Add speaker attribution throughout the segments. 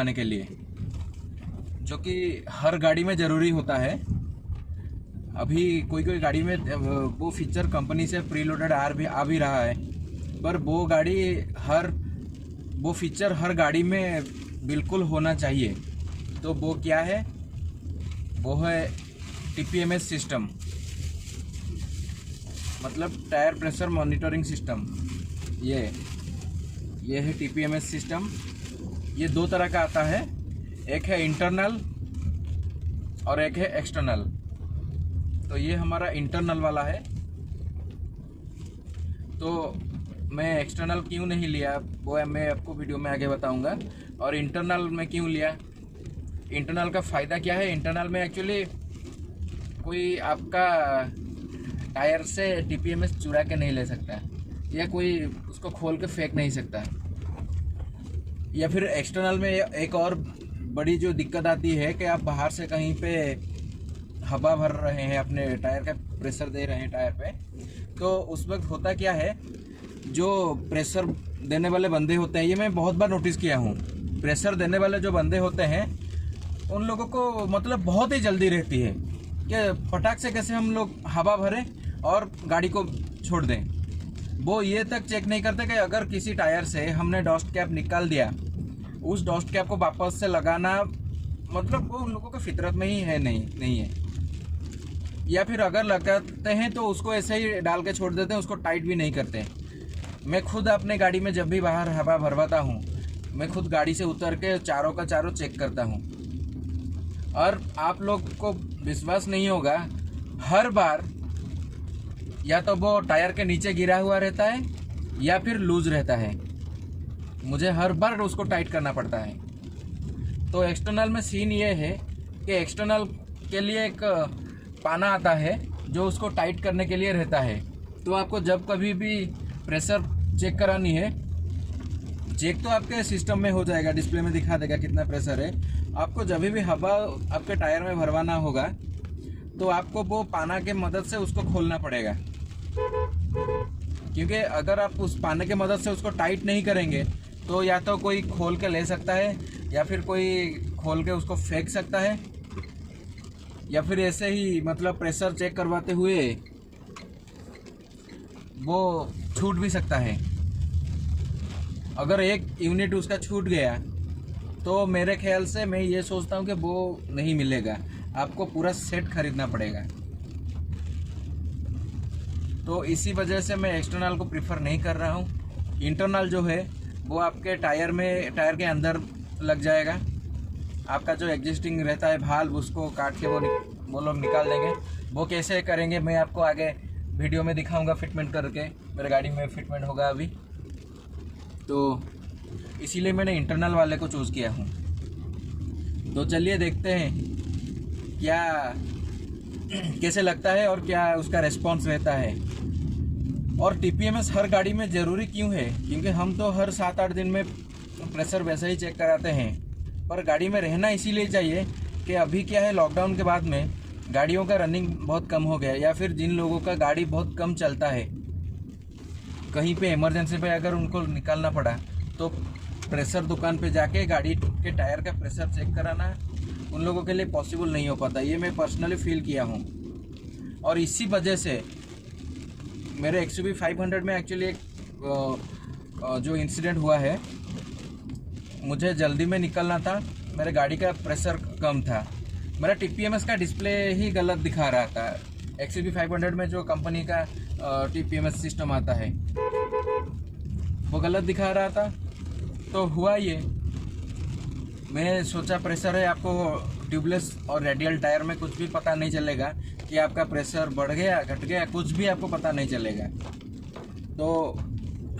Speaker 1: लगवाने के लिए, जो कि हर गाड़ी में ज़रूरी होता है। अभी कोई कोई गाड़ी में वो फीचर कंपनी से प्रीलोडेड आ भी रहा है, पर वो फीचर हर गाड़ी में बिल्कुल होना चाहिए। तो वो क्या है? वो है TPMS सिस्टम, मतलब टायर प्रेशर मॉनिटरिंग सिस्टम। ये है TPMS सिस्टम। ये दो तरह का आता है, एक है इंटरनल और एक है एक्सटर्नल। तो ये हमारा इंटरनल वाला है। तो मैं एक्सटर्नल क्यों नहीं लिया वो मैं आपको वीडियो में आगे बताऊंगा। और इंटरनल में क्यों लिया, इंटरनल का फ़ायदा क्या है। इंटरनल में एक्चुअली कोई आपका टायर से TPMS चुरा के नहीं ले सकता, या कोई उसको खोल के फेंक नहीं सकता। या फिर एक्सटर्नल में एक और बड़ी जो दिक्कत आती है कि आप बाहर से कहीं पे हवा भर रहे हैं, अपने टायर का प्रेशर दे रहे हैं टायर पे, तो उस वक्त होता क्या है, जो प्रेशर देने वाले बंदे होते हैं, ये मैं बहुत बार नोटिस किया हूँ, प्रेशर देने वाले जो बंदे होते हैं उन लोगों को मतलब बहुत ही जल्दी रहती है कि फटाक से कैसे हम लोग हवा भरें और गाड़ी को छोड़ दें। वो ये तक चेक नहीं करते कि अगर किसी टायर से हमने डस्ट कैप निकाल दिया, उस डस्ट कैप को वापस से लगाना मतलब वो उन लोगों की फितरत में ही है नहीं है। या फिर अगर लगाते हैं तो उसको ऐसे ही डाल के छोड़ देते हैं, उसको टाइट भी नहीं करते। मैं खुद अपने गाड़ी में जब भी बाहर हवा भरवाता हूँ, मैं खुद गाड़ी से उतर के चारों का चारों चेक करता हूँ। और आप लोग को विश्वास नहीं होगा, हर बार या तो वो टायर के नीचे गिरा हुआ रहता है या फिर लूज रहता है। मुझे हर बार उसको टाइट करना पड़ता है। तो एक्सटर्नल में सीन ये है कि एक्सटर्नल के लिए एक पाना आता है जो उसको टाइट करने के लिए रहता है। तो आपको जब कभी भी प्रेशर चेक करानी है, चेक तो आपके सिस्टम में हो जाएगा, डिस्प्ले में दिखा देगा कितना प्रेशर है। आपको जब भी हवा आपके टायर में भरवाना होगा तो आपको वो पाना के मदद से उसको खोलना पड़ेगा, क्योंकि अगर आप उस पाने के मदद से उसको टाइट नहीं करेंगे तो या तो कोई खोल के ले सकता है, या फिर कोई खोल के उसको फेंक सकता है, या फिर ऐसे ही मतलब प्रेशर चेक करवाते हुए वो छूट भी सकता है। अगर एक यूनिट उसका छूट गया तो मेरे ख्याल से मैं ये सोचता हूँ कि वो नहीं मिलेगा, आपको पूरा सेट खरीदना पड़ेगा। तो इसी वजह से मैं एक्सटर्नल को प्रीफर नहीं कर रहा हूँ। इंटरनल जो है वो आपके टायर के अंदर लग जाएगा। आपका जो एग्जिस्टिंग रहता है भाल्व, उसको काट के वो लोग निकाल देंगे। वो कैसे करेंगे मैं आपको आगे वीडियो में दिखाऊंगा फिटमेंट करके, मेरे गाड़ी में फिटमेंट होगा अभी। तो इसीलिए मैंने इंटरनल वाले को चूज़ किया हूँ। तो चलिए देखते हैं क्या कैसे लगता है और क्या उसका रिस्पॉन्स रहता है। और TPMS हर गाड़ी में ज़रूरी क्यों है, क्योंकि हम तो हर 7-8 दिन में प्रेशर वैसे ही चेक कराते हैं, पर गाड़ी में रहना इसीलिए चाहिए कि अभी क्या है, लॉकडाउन के बाद में गाड़ियों का रनिंग बहुत कम हो गया, या फिर जिन लोगों का गाड़ी बहुत कम चलता है, कहीं पे इमरजेंसी पे अगर उनको निकालना पड़ा तो प्रेशर दुकान पे जाके गाड़ी के टायर का प्रेशर चेक कराना उन लोगों के लिए पॉसिबल नहीं हो पाता। ये मैं पर्सनली फील किया हूँ। और इसी वजह से मेरे XUV 500 में एक्चुअली एक जो इंसिडेंट हुआ है, मुझे जल्दी में निकलना था, मेरे गाड़ी का प्रेशर कम था, मेरा TPMS का डिस्प्ले ही गलत दिखा रहा था। XUV 500 में जो कंपनी का TPMS सिस्टम आता है वो गलत दिखा रहा था। तो हुआ ये, मैं सोचा प्रेशर है, आपको ट्यूबलेस और रेडियल टायर में कुछ भी पता नहीं चलेगा कि आपका प्रेशर बढ़ गया घट गया, कुछ भी आपको पता नहीं चलेगा। तो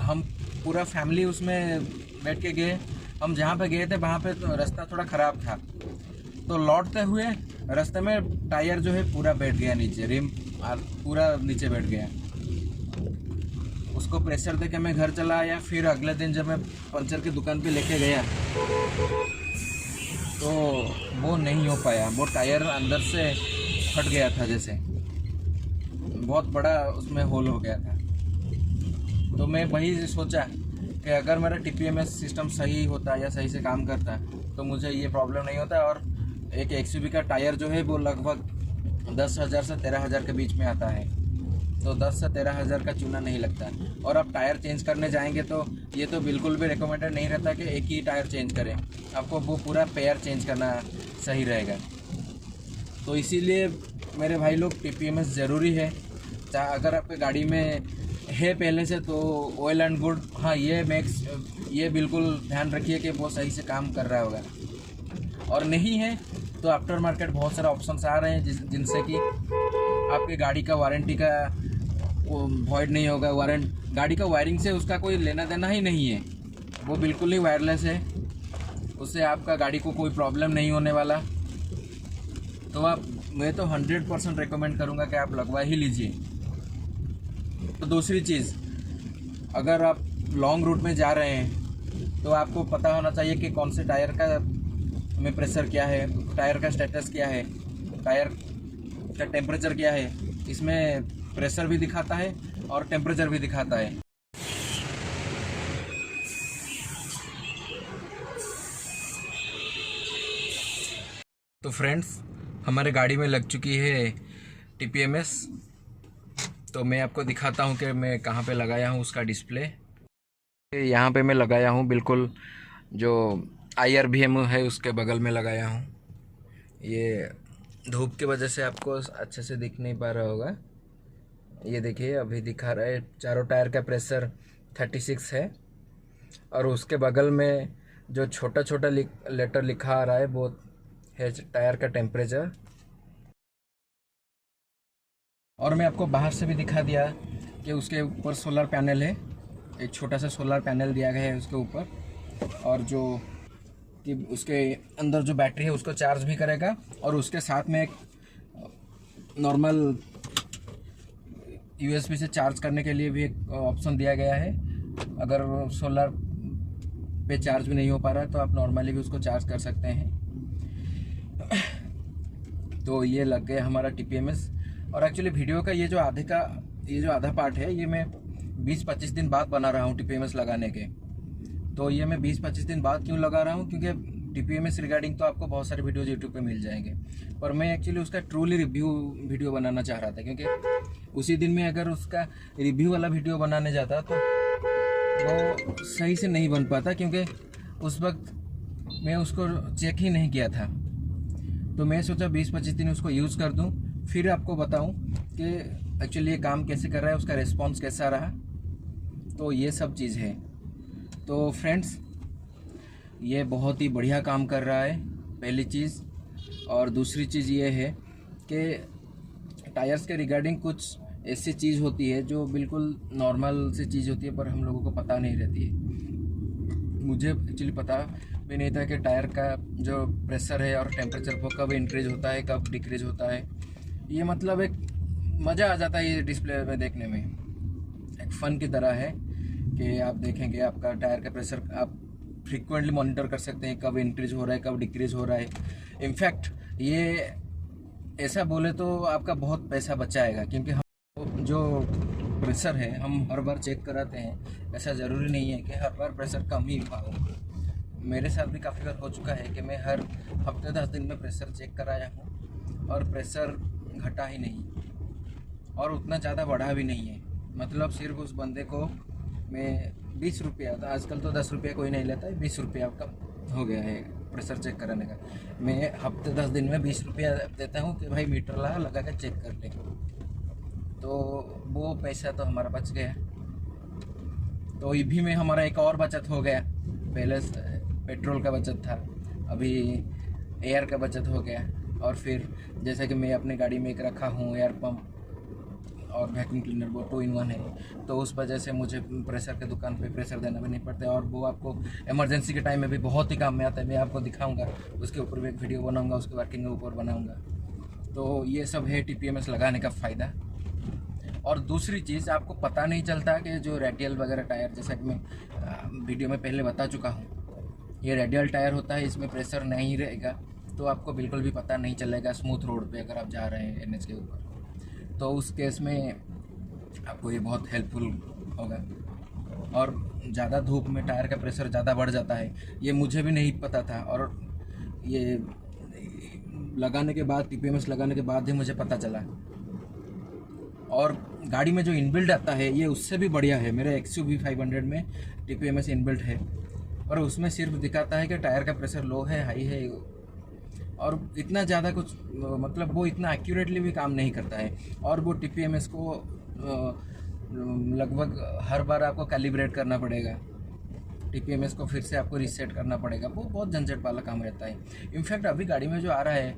Speaker 1: हम पूरा फैमिली उसमें बैठ के गए। हम जहाँ पे गए थे वहाँ पे तो रास्ता थोड़ा ख़राब था, तो लौटते हुए रास्ते में टायर जो है पूरा बैठ गया नीचे, रिम पूरा नीचे बैठ गया। उसको प्रेशर दे के मैं घर चला आया। फिर अगले दिन जब मैं पंचर की दुकान पे लेके गया तो वो नहीं हो पाया, वो टायर अंदर से फट गया था, जैसे बहुत बड़ा उसमें होल हो गया था। तो मैं वही सोचा कि अगर मेरा TPMS सिस्टम सही होता या सही से काम करता तो मुझे ये प्रॉब्लम नहीं होता। और एक एक्सयूवी का टायर जो है वो लगभग 10,000 से 13,000 के बीच में आता है, तो 10 से 13,000 का चूना नहीं लगता। और आप टायर चेंज करने जाएंगे तो ये तो बिल्कुल भी रिकमेंडेड नहीं रहता कि एक ही टायर चेंज करें, आपको वो पूरा पेयर चेंज करना सही रहेगा। तो इसीलिए मेरे भाई लोग TPMS ज़रूरी है। अगर आपके गाड़ी में है पहले से तो ऑयल एंड गुड, हाँ ये बिल्कुल ध्यान रखिए कि वो सही से काम कर रहा होगा। और नहीं है तो आफ्टर मार्केट बहुत सारे ऑप्शंस आ रहे हैं जिनसे कि आपकी गाड़ी का वारंटी का वॉइड नहीं होगा। गाड़ी का वायरिंग से उसका कोई लेना देना ही नहीं है, वो बिल्कुल ही वायरलेस है, उससे आपका गाड़ी को कोई प्रॉब्लम नहीं होने वाला। तो मैं तो 100% रिकमेंड करूँगा कि आप लगवा ही लीजिए। तो दूसरी चीज़, अगर आप लॉन्ग रूट में जा रहे हैं तो आपको पता होना चाहिए कि कौन से टायर का में प्रेशर क्या है, टायर का स्टेटस क्या है, टायर का टेम्परेचर क्या है। इसमें प्रेशर भी दिखाता है और टेम्परेचर भी दिखाता है। तो फ्रेंड्स, हमारे गाड़ी में लग चुकी है TPMS। तो मैं आपको दिखाता हूँ कि मैं कहाँ पे लगाया हूँ उसका डिस्प्ले। यहाँ पे मैं लगाया हूँ, बिल्कुल जो IRBM है उसके बगल में लगाया हूँ। ये धूप की वजह से आपको अच्छे से दिख नहीं पा रहा होगा। ये देखिए अभी दिखा रहा है, चारों टायर का प्रेशर 36 है और उसके बगल में जो छोटा छोटा लेटर लिखा आ रहा है वो है टायर का टेम्परेचर। और मैं आपको बाहर से भी दिखा दिया कि उसके ऊपर सोलर पैनल है, एक छोटा सा सोलर पैनल दिया गया है उसके ऊपर, और जो कि उसके अंदर जो बैटरी है उसको चार्ज भी करेगा। और उसके साथ में एक नॉर्मल USB से चार्ज करने के लिए भी एक ऑप्शन दिया गया है। अगर सोलर पे चार्ज भी नहीं हो पा रहा है तो आप नॉर्मली भी उसको चार्ज कर सकते हैं। तो ये लग गया हमारा TPMS। और एक्चुअली वीडियो का ये जो आधा पार्ट है ये मैं 20-25 दिन बाद बना रहा हूँ TPMS लगाने के। तो ये मैं 20-25 दिन बाद क्यों लगा रहा हूँ, क्योंकि TPMS रिगार्डिंग तो आपको बहुत सारे वीडियोज यूट्यूब पे मिल जाएंगे, पर मैं एक्चुअली उसका ट्रूली रिव्यू वीडियो बनाना चाह रहा था। क्योंकि उसी दिन में अगर उसका रिव्यू वाला वीडियो बनाने जाता तो वो सही से नहीं बन पाता, क्योंकि उस वक्त मैं उसको चेक ही नहीं किया था। तो मैं सोचा 20-25 दिन उसको यूज़ कर दूं, फिर आपको बताऊं कि एक्चुअली ये काम कैसे कर रहा है, उसका रिस्पॉन्स कैसा रहा। तो ये सब चीज़ है। तो फ्रेंड्स, ये बहुत ही बढ़िया काम कर रहा है, पहली चीज़। और दूसरी चीज़ ये है कि टायर्स के रिगार्डिंग कुछ ऐसी चीज़ होती है जो बिल्कुल नॉर्मल सी चीज़ होती है, पर हम लोगों को पता नहीं रहती है। मुझे एक्चुअली पता भी नहीं था कि टायर का जो प्रेशर है और टेम्परेचर वो कब इंक्रीज होता है, कब डिक्रीज होता है। ये मतलब एक मज़ा आ जाता है ये डिस्प्ले में देखने में, एक फ़न की तरह है कि आप देखेंगे आपका टायर का प्रेशर आप फ्रीक्वेंटली मॉनिटर कर सकते हैं, कब इंक्रीज हो रहा है, कब डिक्रीज हो रहा है। इनफैक्ट ये ऐसा बोले तो आपका बहुत पैसा बचाएगा, क्योंकि हम जो प्रेशर है हम हर बार चेक कराते हैं। ऐसा ज़रूरी नहीं है कि हर बार प्रेशर कम ही हो। मेरे साथ भी काफ़ी बार हो चुका है कि मैं हर हफ्ते 10 दिन में प्रेशर चेक कराया हूँ और प्रेशर घटा ही नहीं और उतना ज़्यादा बढ़ा भी नहीं है। मतलब सिर्फ उस बंदे को मैं 20 रुपया, आजकल तो 10 रुपया कोई नहीं लेता है, 20 रुपया का हो गया है प्रेशर चेक कराने का। मैं हफ्ते 10 दिन में 20 रुपया देता हूँ कि भाई मीटर लगा के चेक कर ले। तो वो पैसा तो हमारा बच गया। तो ये भी में हमारा एक और बचत हो गया। पहले पेट्रोल का बचत था, अभी एयर का बचत हो गया। और फिर जैसे कि मैं अपनी गाड़ी में एक रखा हूँ एयर पंप और वैक्यूम क्लीनर, वो 2 in 1 है। तो उस वजह से मुझे प्रेशर के दुकान पे प्रेशर देना भी नहीं पड़ता, और वो आपको इमरजेंसी के टाइम में भी बहुत ही काम में आता है। मैं आपको दिखाऊंगा, उसके ऊपर भी एक वीडियो बनाऊंगा, उसके वर्किंग के ऊपर बनाऊंगा। तो ये सब है TPMS लगाने का फ़ायदा। और दूसरी चीज़, आपको पता नहीं चलता कि जो रेडियल वगैरह टायर, जैसा कि मैं वीडियो में पहले बता चुका हूँ, ये रेडियल टायर होता है, इसमें प्रेशर नहीं रहेगा, तो आपको बिल्कुल भी पता नहीं चलेगा स्मूथ रोड पे अगर आप जा रहे हैं NH के ऊपर। तो उस केस में आपको ये बहुत हेल्पफुल होगा। और ज़्यादा धूप में टायर का प्रेशर ज़्यादा बढ़ जाता है, ये मुझे भी नहीं पता था। और ये लगाने के बाद, TPMS लगाने के बाद ही मुझे पता चला। और गाड़ी में जो इनबिल्ट आता है ये उससे भी बढ़िया है। मेरे XUV 500 में TPMS इनबिल्ट है, और उसमें सिर्फ दिखाता है कि टायर का प्रेशर लो है, हाई है, और इतना ज़्यादा कुछ मतलब वो इतना एक्यूरेटली भी काम नहीं करता है। और वो TPMS को लगभग हर बार आपको कैलिब्रेट करना पड़ेगा, TPMS को फिर से आपको रीसेट करना पड़ेगा। वो बहुत झंझट वाला काम रहता है। इनफैक्ट अभी गाड़ी में जो आ रहा है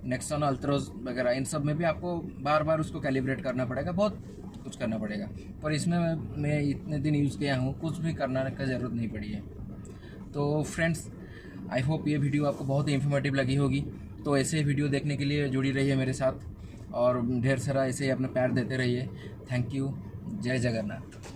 Speaker 1: नेक्सॉन अल्ट्रोज वगैरह, इन सब में भी आपको बार बार उसको कैलिब्रेट करना पड़ेगा, बहुत कुछ करना पड़ेगा। पर इसमें मैं इतने दिन यूज़ किया हूँ, कुछ भी करना का ज़रूरत नहीं पड़ी है। तो फ्रेंड्स, आई होप ये वीडियो आपको बहुत ही इन्फॉर्मेटिव लगी होगी। तो ऐसे वीडियो देखने के लिए जुड़ी रहिए मेरे साथ, और ढेर सारा ऐसे ही अपना प्यार देते रहिए। Thank you. जय जगन्नाथ।